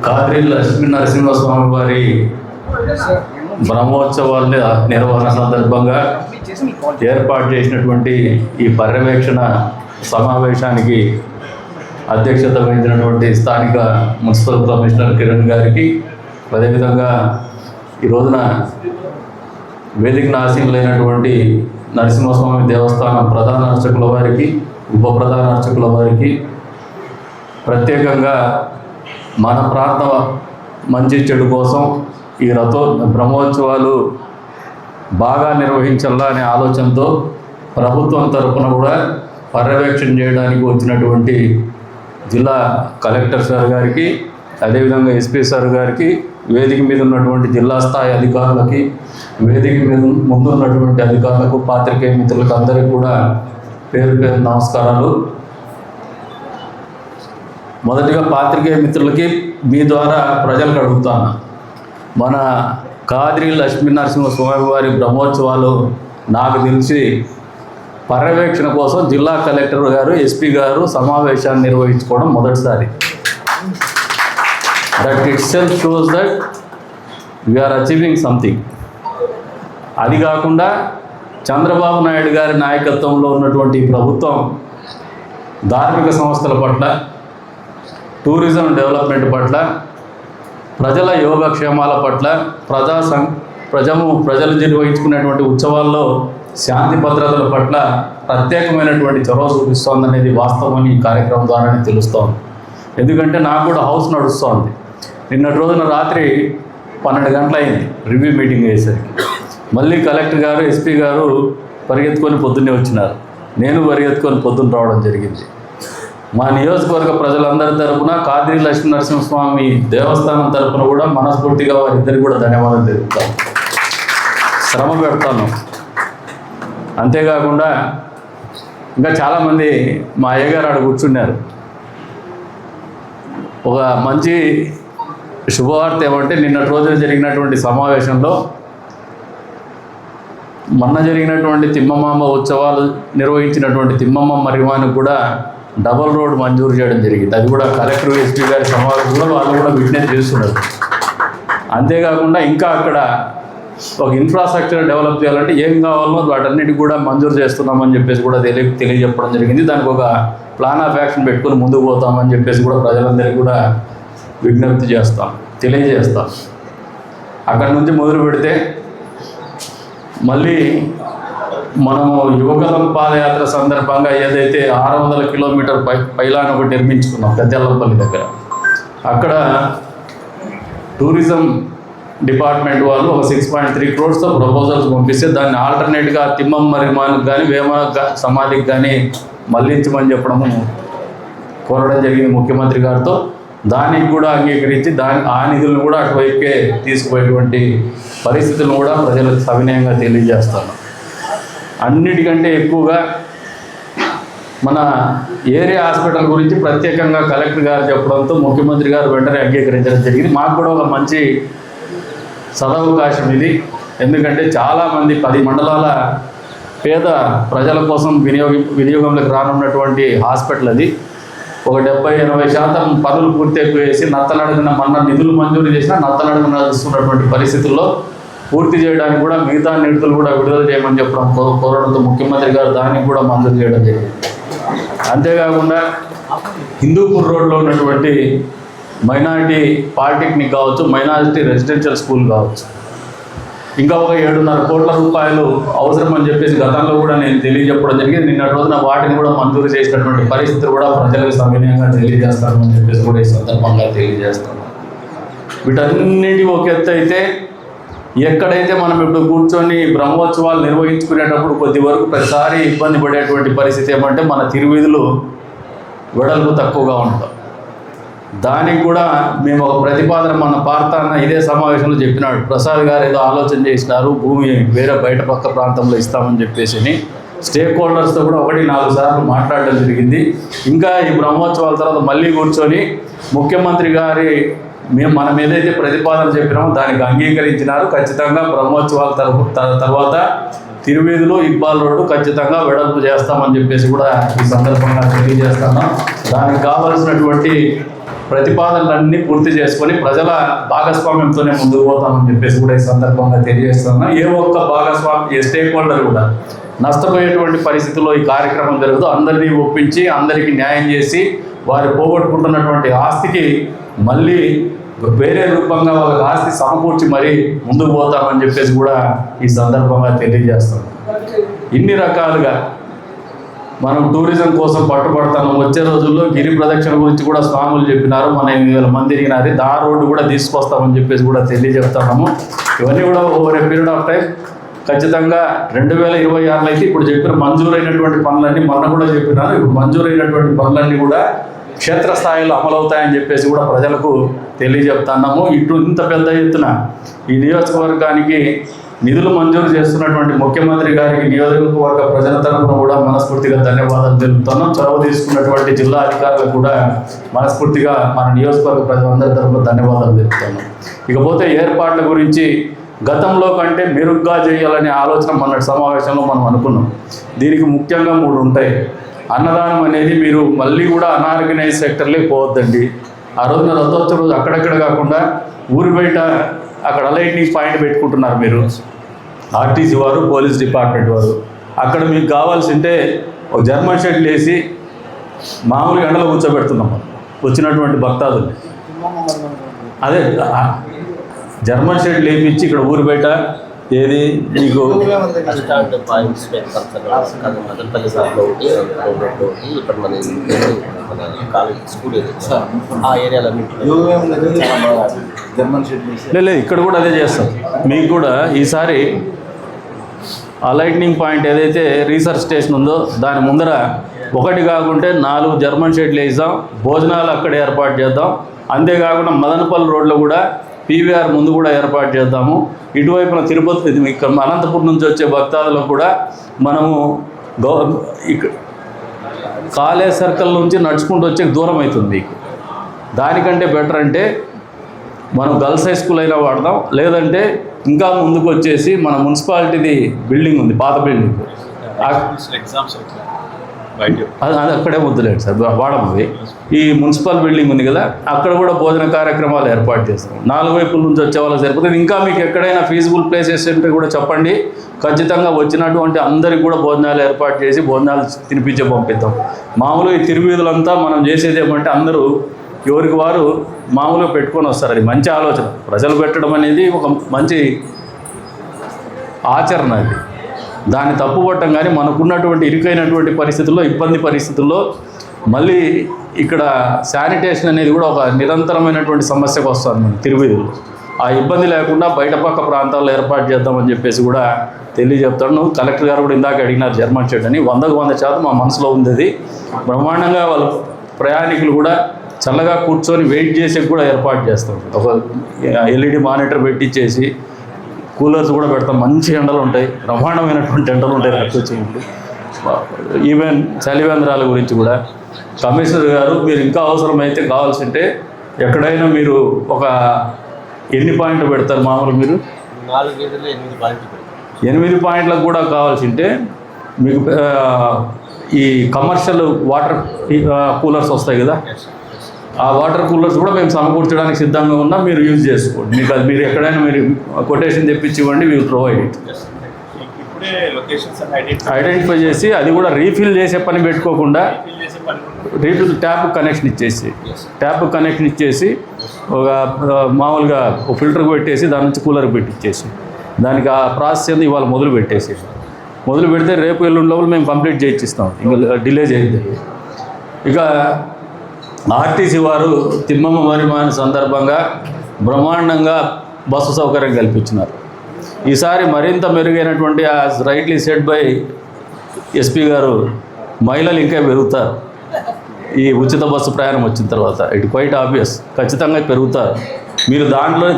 కాద్రి లక్ష్మీ నరసింహస్వామి వారి బ్రహ్మోత్సవాల నిర్వహణ సందర్భంగా ఏర్పాటు చేసినటువంటి ఈ పర్యవేక్షణ సమావేశానికి అధ్యక్షత వహించినటువంటి స్థానిక మున్సిపల్ కమిషనర్ కిరణ్ గారికి, అదేవిధంగా ఈ రోజున వేదిక ఆసీనులైనటువంటి నరసింహస్వామి దేవస్థానం ప్రధాన అర్చకుల వారికి, ఉప ప్రధాన అర్చకుల వారికి, ప్రత్యేకంగా మన ప్రాంత మంచి చెడు కోసం ఈ బ్రహ్మోత్సవాలు బాగా నిర్వహించాలా అనే ఆలోచనతో ప్రభుత్వం తరఫున కూడా పర్యవేక్షణ చేయడానికి వచ్చినటువంటి జిల్లా కలెక్టర్ సార్ గారికి, అదేవిధంగా ఎస్పీ సార్ గారికి, వేదిక మీద ఉన్నటువంటి జిల్లా స్థాయి అధికారులకి, వేదిక మీద ముందు ఉన్నటువంటి అధికారులకు, పాత్రికేయ మిత్రులకు అందరికీ కూడా పేరు పేరు నమస్కారాలు. మొదటిగా పాత్రికేయ మిత్రులకి మీ ద్వారా ప్రజలకు అడుగుతాను, మన కాద్రి లక్ష్మీ నరసింహస్వామి వారి బ్రహ్మోత్సవాలు నాకు తెలిసి పర్యవేక్షణ కోసం జిల్లా కలెక్టర్ గారు, ఎస్పీ గారు సమావేశాన్ని నిర్వహించుకోవడం మొదటిసారి. That itself shows that we are achieving something. అది కాకుండా చంద్రబాబు నాయుడు గారి నాయకత్వంలో ఉన్నటువంటి ప్రప్రభుత్వం ధార్మిక సంస్థల పట్ల, టూరిజం డెవలప్మెంట్ పట్ల, ప్రజల యోగక్షేమాల పట్ల, ప్రజలు నిర్వహించుకునేటువంటి ఉత్సవాల్లో శాంతి భద్రతల పట్ల ప్రత్యేకమైనటువంటి చొరవ చూపిస్తోందనేది వాస్తవం ఈ కార్యక్రమం ద్వారానే తెలుస్తోంది. ఎందుకంటే నాకు కూడా హౌస్ నడుస్తోంది. నిన్నటి రోజున రాత్రి 12 గంటలైంది రివ్యూ మీటింగ్ అయ్యేసరికి. మళ్ళీ కలెక్టర్ గారు, ఎస్పీ గారు పరిగెత్తుకొని పొద్దున్నే వచ్చినారు, నేను పరిగెత్తుకొని పొద్దున్న రావడం జరిగింది. మా నియోజకవర్గ ప్రజలందరి తరపున, కాద్రి లక్ష్మీ నరసింహస్వామి దేవస్థానం తరపున కూడా మనస్ఫూర్తిగా వారిద్దరికి కూడా ధన్యవాదాలు తెలుపుతాను. శ్రమ పెడతాను. అంతేకాకుండా ఇంకా చాలామంది మా అయ్యగారు ఆడ కూర్చున్నారు. ఒక మంచి శుభవార్త ఏమంటే, నిన్నటి రోజున జరిగినటువంటి సమావేశంలో మొన్న జరిగినటువంటి తిమ్మమ్మ ఉత్సవాలు నిర్వహించినటువంటి తిమ్మమ్మ మరిమానికి కూడా డబల్ రోడ్ మంజూరు చేయడం జరిగింది. అది కూడా కలెక్టర్, ఎస్పీ గారి సమావేశంలో వాళ్ళు కూడా విట్నెస్ చేస్తున్నారు. అంతేకాకుండా ఇంకా అక్కడ ఒక ఇన్ఫ్రాస్ట్రక్చర్ డెవలప్ చేయాలంటే ఏం కావాలో వాటన్నిటికి కూడా మంజూరు చేస్తున్నామని చెప్పేసి కూడా తెలియజెప్పడం జరిగింది. దానికి ఒక ప్లాన్ ఆఫ్ యాక్షన్ పెట్టుకుని ముందుకు పోతామని చెప్పేసి కూడా ప్రజలందరికీ కూడా విజ్ఞప్తి తెలియజేస్తాం. అక్కడి నుంచి మొదలు పెడితే మళ్ళీ మనము యువగలం పాదయాత్ర సందర్భంగా ఏదైతే 600 కిలోమీటర్ పైలాన్ ఒకటి నిర్మించుకున్నాం పెద్దెల్లంపల్లి దగ్గర, అక్కడ టూరిజం డిపార్ట్మెంట్ వాళ్ళు ఒక 6.3 crores ప్రపోజల్స్ పంపిస్తే దాన్ని ఆల్టర్నేట్గా తిమ్మమ్మ మరిమానికి కానీ, వేమ సమాధికి కానీ మళ్లించమని చెప్పడము కోరడం జరిగింది ముఖ్యమంత్రి గారితో. దానికి కూడా అంగీకరించి ఆ నిధులను కూడా అటువైపుకే తీసుకుపోయేటువంటి పరిస్థితులను కూడా ప్రజలకు సవినయంగా తెలియజేస్తాను. అన్నిటికంటే ఎక్కువగా మన ఏరియా హాస్పిటల్ గురించి ప్రత్యేకంగా కలెక్టర్ గారు చెప్పడంతో ముఖ్యమంత్రి గారు వెంటనే అంగీకరించడం జరిగింది. మాకు కూడా ఒక మంచి సదవకాశం ఇది. ఎందుకంటే చాలామంది 10 మండలాల పేద ప్రజల కోసం వినియోగంలోకి రానున్నటువంటి హాస్పిటల్ అది. ఒక 70-80% పనులు పూర్తి అయిపోయేసి నత్తనడుగున మన నిధులు మంజూరు చేసినా నత్తనడుగున నడుస్తున్నటువంటి పరిస్థితుల్లో పూర్తి చేయడానికి కూడా మిగతా నిధులు కూడా విడుదల చేయమని చెప్పడం కోరడంతో ముఖ్యమంత్రి గారు దానికి కూడా మంజూరు చేయడం జరిగింది. అంతేకాకుండా హిందూపూర్ రోడ్లో ఉన్నటువంటి మైనారిటీ పాలిటెక్నిక్ కావచ్చు, మైనారిటీ రెసిడెన్షియల్ స్కూల్ కావచ్చు, ఇంకా ఒక 7.5 కోట్ల రూపాయలు అవసరమని చెప్పేసి గతంలో కూడా నేను తెలియజెప్పడం జరిగింది. నిన్నటి రోజున వాటిని కూడా మంజూరు చేసినటువంటి పరిస్థితులు కూడా ప్రజలకు సవినయంగా తెలియజేస్తానని చెప్పేసి కూడా ఈ సందర్భంగా తెలియజేస్తాను. వీటన్నిటి ఒక ఎత్తు అయితే, ఎక్కడైతే మనం ఇప్పుడు కూర్చొని బ్రహ్మోత్సవాలు నిర్వహించుకునేటప్పుడు కొద్ది వరకు ప్రతిసారి ఇబ్బంది పడేటువంటి పరిస్థితి ఏమంటే మన తిరువీధులు వెడల్పు తక్కువగా ఉంటాం. దానికి కూడా మేము ఒక ప్రతిపాదన మన పార్తాన్న ఇదే సమావేశంలో చెప్పినాడు. ప్రసాద్ గారు ఏదో ఆలోచన చేసినారు, భూమి వేరే బయట పక్క ప్రాంతంలో ఇస్తామని చెప్పేసి స్టేక్ హోల్డర్స్తో కూడా 1-4 సార్లు మాట్లాడడం జరిగింది. ఇంకా ఈ బ్రహ్మోత్సవాల తర్వాత మళ్ళీ కూర్చొని ముఖ్యమంత్రి గారి మనం ఏదైతే ప్రతిపాదన చెప్పినామో దానికి అంగీకరించినారు. ఖచ్చితంగా బ్రహ్మోత్సవాల తర్వాత తిరువీధులు, ఇక్బాల్ రోడ్డు ఖచ్చితంగా వెడల్పు చేస్తామని చెప్పేసి కూడా ఈ సందర్భంగా తెలియజేస్తున్నాం. దానికి కావలసినటువంటి ప్రతిపాదనలన్నీ పూర్తి చేసుకొని ప్రజల భాగస్వామ్యంతోనే ముందుకు పోతామని చెప్పేసి కూడా ఈ సందర్భంగా తెలియజేస్తున్నా. ఏ ఒక్క భాగస్వామ్య స్టేక్ హోల్డర్ కూడా నష్టపోయేటువంటి పరిస్థితుల్లో ఈ కార్యక్రమం జరుగుతూ అందరినీ ఒప్పించి అందరికీ న్యాయం చేసి వారు పోగొట్టుకుంటున్నటువంటి ఆస్తికి మళ్ళీ వేరే రూపంగా వాళ్ళకి ఆస్తి సమకూర్చి మరీ ముందుకు పోతామని చెప్పేసి కూడా ఈ సందర్భంగా తెలియజేస్తాం. ఇన్ని రకాలుగా మనం టూరిజం కోసం పట్టుబడతాము. వచ్చే రోజుల్లో గిరి ప్రదక్షిణ గురించి కూడా స్వాములు చెప్పినారు. మన 8,000 మంది తిరిగినారు. దారి రోడ్డు కూడా తీసుకొస్తామని చెప్పేసి కూడా తెలియజెప్తున్నాము. ఇవన్నీ కూడా over a period of time ఖచ్చితంగా 2026లో అయితే ఇప్పుడు చెప్పిన మంజూరైనటువంటి పనులన్నీ మొన్న కూడా చెప్పినారు. ఇప్పుడు మంజూరైనటువంటి పనులన్నీ కూడా క్షేత్రస్థాయిలో అమలవుతాయని చెప్పేసి కూడా ప్రజలకు తెలియజెప్తున్నాము. ఇటు ఇంత పెద్ద ఎత్తున ఈ నియోజకవర్గానికి నిధులు మంజూరు చేస్తున్నటువంటి ముఖ్యమంత్రి గారికి నియోజకవర్గ ప్రజల తరఫున కూడా మనస్ఫూర్తిగా ధన్యవాదాలు తెలుపుతున్నాం. చొరవ తీసుకున్నటువంటి జిల్లా అధికారులకు కూడా మనస్ఫూర్తిగా మన నియోజకవర్గ ప్రజలందరి తరఫున ధన్యవాదాలు తెలుపుతున్నాం. ఇకపోతే ఏర్పాట్ల గురించి గతంలో కంటే మెరుగ్గా చేయాలనే ఆలోచన మన సమావేశంలో మనం అనుకున్నాం. దీనికి ముఖ్యంగా 3 ఉంటాయి. అన్నదానం అనేది మీరు మళ్ళీ కూడా అనార్గనైజ్ సెక్టర్లోకి పోవద్దండి. ఆ రోజున రథోత్సవం రోజు అక్కడక్కడ కాకుండా ఊరి బయట అక్కడ లైటింగ్ పాయింట్ పెట్టుకుంటున్నారు మీరు, ఆర్టీసీ వారు, పోలీస్ డిపార్ట్మెంట్ వారు. అక్కడ మీకు కావాల్సింటే ఒక జర్మన్ షెడ్లు వేసి మామూలుగా ఎండలో కూర్చోబెడుతున్నాం వచ్చినటువంటి భక్తాదులు. అదే జర్మన్ షెడ్లు వేయించి ఇక్కడ ఊరి బయట ఏది మీకు లేదు, ఇక్కడ కూడా అదే చేస్తాం. మీకు కూడా ఈసారి ఆ లైట్నింగ్ పాయింట్ ఏదైతే రీసెర్చ్ స్టేషన్ ఉందో దాని ముందర 1 కాకుంటే 4 జర్మన్ షెడ్లు వేద్దాం. భోజనాలు అక్కడ ఏర్పాటు చేద్దాం. అంతేకాకుండా మదనపల్లి రోడ్లో కూడా పీవీఆర్ ముందు కూడా ఏర్పాటు చేద్దాము. ఇటువైపున తిరుపతి ఇక్కడ అనంతపురం నుంచి వచ్చే భక్తాదులకు కూడా మనము కాలేజ్ సర్కిల్ నుంచి నడుచుకుంటూ వచ్చే దూరం అవుతుంది మీకు. దానికంటే బెటర్ అంటే మనం గర్ల్స్ హై స్కూల్ అయినా వాడదాం, లేదంటే ఇంకా ముందుకు వచ్చేసి మన మున్సిపాలిటీది బిల్డింగ్ ఉంది, పాత బిల్డింగ్, అది అక్కడే వద్దులేదు సార్, వాడమది. ఈ మున్సిపల్ బిల్డింగ్ ఉంది కదా, అక్కడ కూడా భోజన కార్యక్రమాలు ఏర్పాటు చేస్తాం. 4 వైపుల నుంచి వచ్చే వాళ్ళు సరిపోతుంది. ఇంకా మీకు ఎక్కడైనా ఫీజిబుల్ ప్లేసెస్ ఉంటే కూడా చెప్పండి. ఖచ్చితంగా వచ్చినటువంటి అందరికి కూడా భోజనాలు ఏర్పాటు చేసి భోజనాలు తినిపించే పంపిద్దాం. మామూలుగా ఈ తిరువీధులంతా మనం చేసేది ఏమంటే అందరూ ఎవరికి వారు మామూలుగా పెట్టుకొని వస్తారు. అది మంచి ఆలోచన. ప్రజలు పెట్టడం అనేది ఒక మంచి ఆచరణ. అది దాన్ని తప్పుపట్టం. కానీ మనకున్నటువంటి ఇరుకైనటువంటి పరిస్థితుల్లో, ఇబ్బంది పరిస్థితుల్లో మళ్ళీ ఇక్కడ శానిటేషన్ అనేది కూడా ఒక నిరంతరమైనటువంటి సమస్యకు వస్తుంది మన తిరువీధులు. ఆ ఇబ్బంది లేకుండా బయట పక్క ప్రాంతాల్లో ఏర్పాటు చేద్దామని చెప్పేసి కూడా తెలియజెప్తాను. కలెక్టర్ గారు కూడా ఇందాక అడిగినారు జర్మన్ షెడ్ అని. 100% మా మనసులో ఉంది. అది బ్రహ్మాండంగా వాళ్ళ ప్రయాణికులు కూడా చల్లగా కూర్చొని వెయిట్ చేసి కూడా ఏర్పాటు చేస్తాం. ఒక ఎల్ఈడి మానిటర్ పెట్టించేసి కూలర్స్ కూడా పెడతాం. మంచి ఎండలు ఉంటాయి, బ్రహ్మాండమైనటువంటి ఎండలు ఉంటాయి. వచ్చేప్పుడు ఈవెన్ చలివేంద్రాల గురించి కూడా కమిషనర్ గారు మీరు ఇంకా అవసరమైతే కావాల్సింటే ఎక్కడైనా మీరు ఒక ఎన్ని పాయింట్లు పెడతారు మామూలుగా మీరు 8 పాయింట్లకు కూడా కావాల్సింటే మీకు ఈ కమర్షియల్ వాటర్ కూలర్స్ వస్తాయి కదా, ఆ వాటర్ కూలర్స్ కూడా మేము సమకూర్చడానికి సిద్ధంగా ఉన్నాం. మీరు యూజ్ చేసుకోండి. మీకు అది మీరు ఎక్కడైనా మీరు కొటేషన్ తెప్పించి ఇవ్వండి, we will provide it. Identify చేసి అది కూడా రీఫిల్ చేసే పని పెట్టుకోకుండా రీఫిల్ ట్యాప్ కనెక్షన్ ఇచ్చేసి ఒక మామూలుగా ఒక ఫిల్టర్కి పెట్టేసి దాని నుంచి కూలర్కి పెట్టించేసి దానికి ఆ ప్రాసెస్ ఏంది ఇవాళ మొదలు పెడితే రేపు ఎల్లుండి లోపల మేము కంప్లీట్ చేయించిస్తాం. ఇంకా డిలే చేయదు. ఇక ఆర్టీసీ వారు తిమ్మమ్మ పరిమాణ సందర్భంగా బ్రహ్మాండంగా బస్సు సౌకర్యం కల్పించినారు. ఈసారి మరింత మెరుగైనటువంటి రైట్లీ సెడ్ బై ఎస్పీ గారు, మహిళలు ఇంకా పెరుగుతారు. ఈ ఉచిత బస్సు ప్రయాణం వచ్చిన తర్వాత ఇట్ క్వైట్ ఆబ్వియస్, ఖచ్చితంగా పెరుగుతారు. మీరు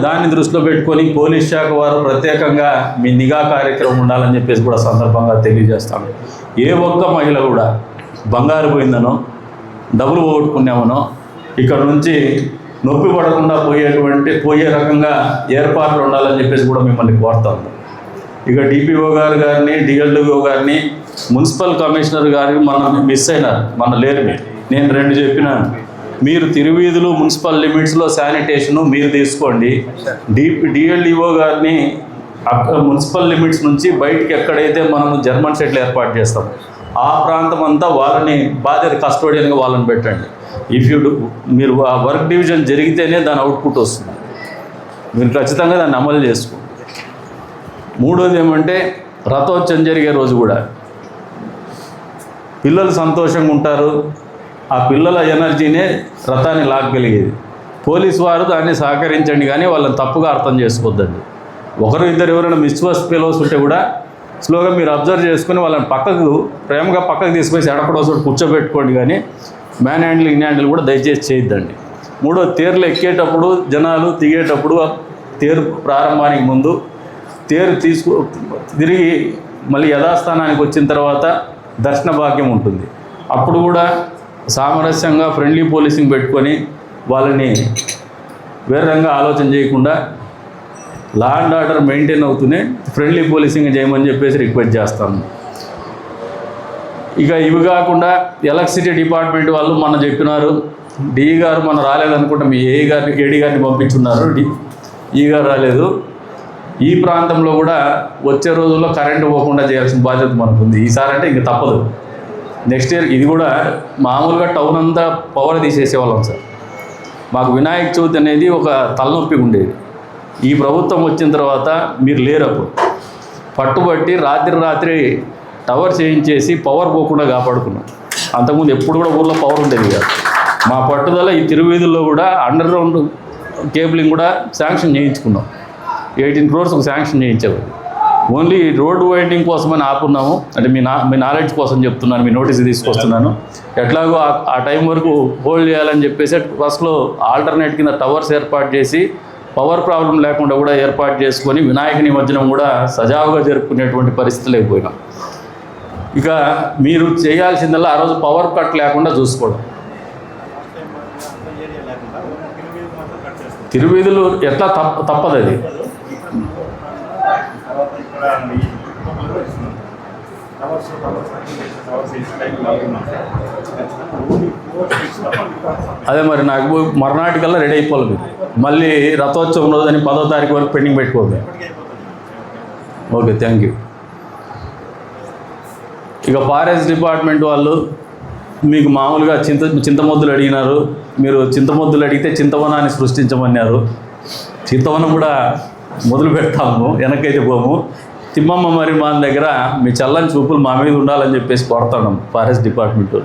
దాన్ని దృష్టిలో పెట్టుకొని పోలీస్ శాఖ వారు ప్రత్యేకంగా మీ నిఘా కార్యక్రమం ఉండాలని చెప్పేసి కూడా సందర్భంగా తెలియజేస్తాను. ఏ ఒక్క మహిళ కూడా బంగారు పోయిందనో డబ్బులు పోగొట్టుకున్నామనో ఇక్కడ నుంచి నొప్పి పడకుండా పోయే రకంగా ఏర్పాట్లు ఉండాలని చెప్పేసి కూడా మిమ్మల్ని కోరుతాము. ఇక డిపిఓ గారిని, డిఎల్డిఓ గారిని, మున్సిపల్ కమిషనర్ గారిని మనం మిస్ అయినారు, మన లేరు. నేను 2 చెప్పినాను. మీరు తిరువీధులు మున్సిపల్ లిమిట్స్లో శానిటేషను మీరు తీసుకోండి. డిఎల్ఈఓ గారిని మున్సిపల్ లిమిట్స్ నుంచి బయటికి ఎక్కడైతే మనము జర్మన్ షెడ్లు ఏర్పాటు చేస్తాం ఆ ప్రాంతం అంతా వాళ్ళని బాధ్యత కస్టోడియన్గా వాళ్ళని పెట్టండి. మీరు ఆ వర్క్ డివిజన్ జరిగితేనే దాని అవుట్పుట్ వస్తుంది. మీరు ఖచ్చితంగా దాన్ని అమలు చేసుకోండి. మూడోది ఏమంటే రథోత్సవం జరిగే రోజు కూడా పిల్లలు సంతోషంగా ఉంటారు. ఆ పిల్లల ఎనర్జీనే రథాన్ని లాగగలిగేది. పోలీసు వారు దాన్ని సహకరించండి, కానీ వాళ్ళని తప్పుగా అర్థం చేసుకోవద్దండి. ఒకరు ఇద్దరు ఎవరైనా మిస్వర్స్ ఫెలోస్ ఉంటే కూడా స్లోగా మీరు అబ్జర్వ్ చేసుకుని వాళ్ళని ప్రేమగా పక్కకు తీసుకొచ్చి ఎడపడో చోటు కూర్చోబెట్టుకోండి, కానీ మ్యాన్ హ్యాండిల్ ఇన్ హ్యాండిల్ కూడా దయచేసి చేయొద్దండి. మూడో, తేరులో ఎక్కేటప్పుడు జనాలు దిగేటప్పుడు తేరు ప్రారంభానికి ముందు తేరు తిరిగి మళ్ళీ యథాస్థానానికి వచ్చిన తర్వాత దర్శన భాగ్యం ఉంటుంది. అప్పుడు కూడా సామరస్యంగా ఫ్రెండ్లీ పోలీసింగ్ పెట్టుకొని వాళ్ళని వేరంగా ఆలోచన చేయకుండా లా అండ్ ఆర్డర్ మెయింటైన్ అవుతూనే ఫ్రెండ్లీ పోలీసింగ్ చేయమని చెప్పేసి రిక్వెస్ట్ చేస్తాము. ఇక ఇవి కాకుండా ఎలక్ట్రిసిటీ డిపార్ట్మెంట్ వాళ్ళు మొన్న చెప్పినారు, డిఈ గారు మొన్న రాలేదనుకుంటా, మీ ఏడీ గారిని పంపించున్నారు, ఈ గారు రాలేదు. ఈ ప్రాంతంలో కూడా వచ్చే రోజుల్లో కరెంటు పోకుండా చేయాల్సిన బాధ్యత మనకు ఉంది. ఈసారి అంటే ఇంక తప్పదు. నెక్స్ట్ ఇయర్ ఇది కూడా మామూలుగా టౌన్ అంతా పవర్ తీసేసేవాళ్ళం సార్. మాకు వినాయక చవితి అనేది ఒక తలనొప్పి ఉండేది. ఈ ప్రభుత్వం వచ్చిన తర్వాత మీరు లేరు, అప్పుడు పట్టుబట్టి రాత్రి టవర్ చేయించేసి పవర్ పోకుండా కాపాడుకున్నాం. అంతకుముందు ఎప్పుడు కూడా ఊళ్ళో పవర్ ఉండేది కాదు. మా పట్టుదల ఈ తిరువీధుల్లో కూడా అండర్ గ్రౌండ్ కేబులింగ్ కూడా శాంక్షన్ చేయించుకున్నాం. 18 crores శాంక్షన్ చేయించేవారు. ఓన్లీ రోడ్డు వైండింగ్ కోసమని ఆపున్నాము. అంటే మీ నాలెడ్జ్ కోసం చెప్తున్నాను, మీ నోటీస్ తీసుకొస్తున్నాను. ఎట్లాగో ఆ టైం వరకు హోల్డ్ చేయాలని చెప్పేసి ఫస్ట్లో ఆల్టర్నేట్ కింద టవర్స్ ఏర్పాటు చేసి పవర్ ప్రాబ్లం లేకుండా కూడా ఏర్పాటు చేసుకొని వినాయక నిమజ్జనం కూడా సజావుగా జరుపుకునేటువంటి పరిస్థితి లేకపోయినాం. ఇక మీరు చేయాల్సిందల్లా ఆ రోజు పవర్ కట్ లేకుండా చూసుకోవడం. తిరువీధులు ఎట్లా తప్పదు అది. అదే మరి నాకు మర్నాటికల్లా రెడీ అయిపోవాలి. మీరు మళ్ళీ రథోత్సవం రోజని 10వ తారీఖు వరకు పెండింగ్ పెట్టుకోవద్దు. Okay, thank you. ఇక ఫారెస్ట్ డిపార్ట్మెంట్ వాళ్ళు మీకు మామూలుగా చింతమొద్దులు అడిగినారు. మీరు చింతమొద్దులు అడిగితే చింతవనాన్ని సృష్టించమన్నారు. చింతవనం కూడా మొదలు పెడతాము, వెనకైతే పోము. తిమ్మమ్మ మరి మా దగ్గర మీ చల్లని చూపులు మా మీద ఉండాలని చెప్పేసి కోరుతున్నాం. ఫారెస్ట్ డిపార్ట్మెంట్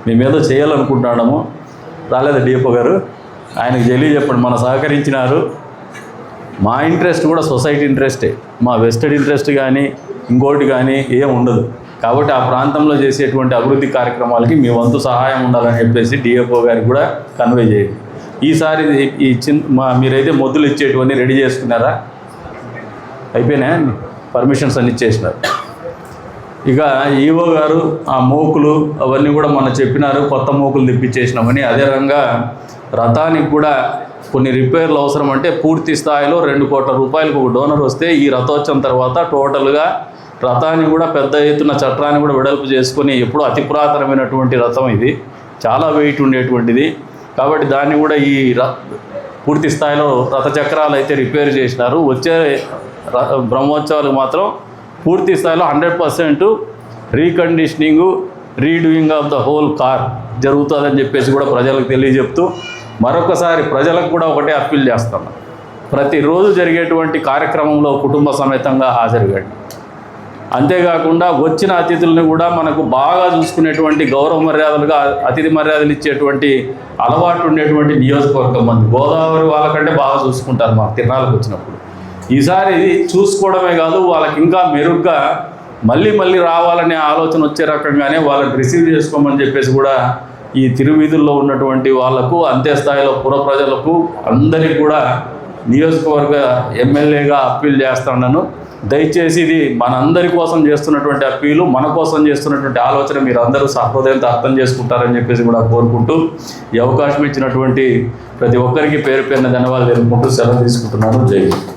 మేము ఏదో చేయాలనుకుంటున్నాము. రాలేదు డిఎఫ్ఓ గారు, ఆయనకు చెప్పండి. మన సహకరించినారు. మా ఇంట్రెస్ట్ కూడా సొసైటీ ఇంట్రెస్టే, మా వెస్టెడ్ ఇంట్రెస్ట్ కానీ ఇంకోటి కానీ ఏం ఉండదు. కాబట్టి ఆ ప్రాంతంలో చేసేటువంటి అభివృద్ధి కార్యక్రమాలకి మీ వంతు సహాయం ఉండాలని చెప్పేసి డిఎఫ్ఓ గారికి కూడా కన్వే చేయండి. ఈసారి మీరైతే మొద్దులు ఇచ్చేటువంటి రెడీ చేసుకున్నారా? అయిపోయినాయా? పర్మిషన్స్ అన్ని ఇచ్చేసినారు. ఇక ఈఓ గారు ఆ మోకులు అవన్నీ కూడా మొన్న చెప్పినారు, కొత్త మోకులు తెప్పించేసినామని. అదే రకంగా రథానికి కూడా కొన్ని రిపేర్లు అవసరం. అంటే పూర్తి స్థాయిలో 2 కోట్ల రూపాయలకు ఒక డోనర్ వస్తే ఈ రథోత్సవం తర్వాత టోటల్గా రథాన్ని కూడా పెద్ద ఎత్తున చట్రాన్ని కూడా వెడల్పు చేసుకొని, ఎప్పుడూ అతి పురాతనమైనటువంటి రథం ఇది, చాలా వెయిట్ ఉండేటువంటిది. కాబట్టి దాన్ని కూడా ఈ పూర్తి స్థాయిలో రథచక్రాలు అయితే రిపేర్ చేసినారు. వచ్చే బ్రహ్మోత్సవాలకు మాత్రం పూర్తి స్థాయిలో 100% reconditioning, redoing of the whole car జరుగుతుందని చెప్పేసి కూడా ప్రజలకు తెలియజెప్తూ, మరొకసారి ప్రజలకు కూడా ఒకటే అప్పీల్ చేస్తున్నాం. ప్రతిరోజు జరిగేటువంటి కార్యక్రమంలో కుటుంబ సమేతంగా హాజరుగండి. అంతేకాకుండా వచ్చిన అతిథులను కూడా మనకు బాగా చూసుకునేటువంటి, గౌరవ మర్యాదలుగా అతిథి మర్యాదలు ఇచ్చేటువంటి అలవాటు ఉండేటువంటి నియోజకవర్గం మంది. గోదావరి వాళ్ళకంటే బాగా చూసుకుంటారు మాకు తిరణాలకు వచ్చినప్పుడు. ఈసారి చూసుకోవడమే కాదు, వాళ్ళకి ఇంకా మెరుగ్గా మళ్ళీ రావాలనే ఆలోచన వచ్చే రకంగానే వాళ్ళని రిసీవ్ చేసుకోమని చెప్పేసి కూడా ఈ తిరువీధుల్లో ఉన్నటువంటి వాళ్లకు, అంతే స్థాయిలో పుర ప్రజలకు అందరికీ కూడా నియోజకవర్గ ఎమ్మెల్యేగా అప్పీల్ చేస్తున్నాను. దయచేసి ఇది మనందరి కోసం చేస్తున్నటువంటి అప్పీలు, మన కోసం చేస్తున్నటువంటి ఆలోచన మీరు అందరూ సహృదయంతో అర్థం చేసుకుంటారని చెప్పేసి కూడా కోరుకుంటూ, ఈ అవకాశం ఇచ్చినటువంటి ప్రతి ఒక్కరికి పేరు పేరున ధన్యవాదాలు తెలుపుకుంటూ సెలవు తీసుకుంటున్నాను. జై హింద్.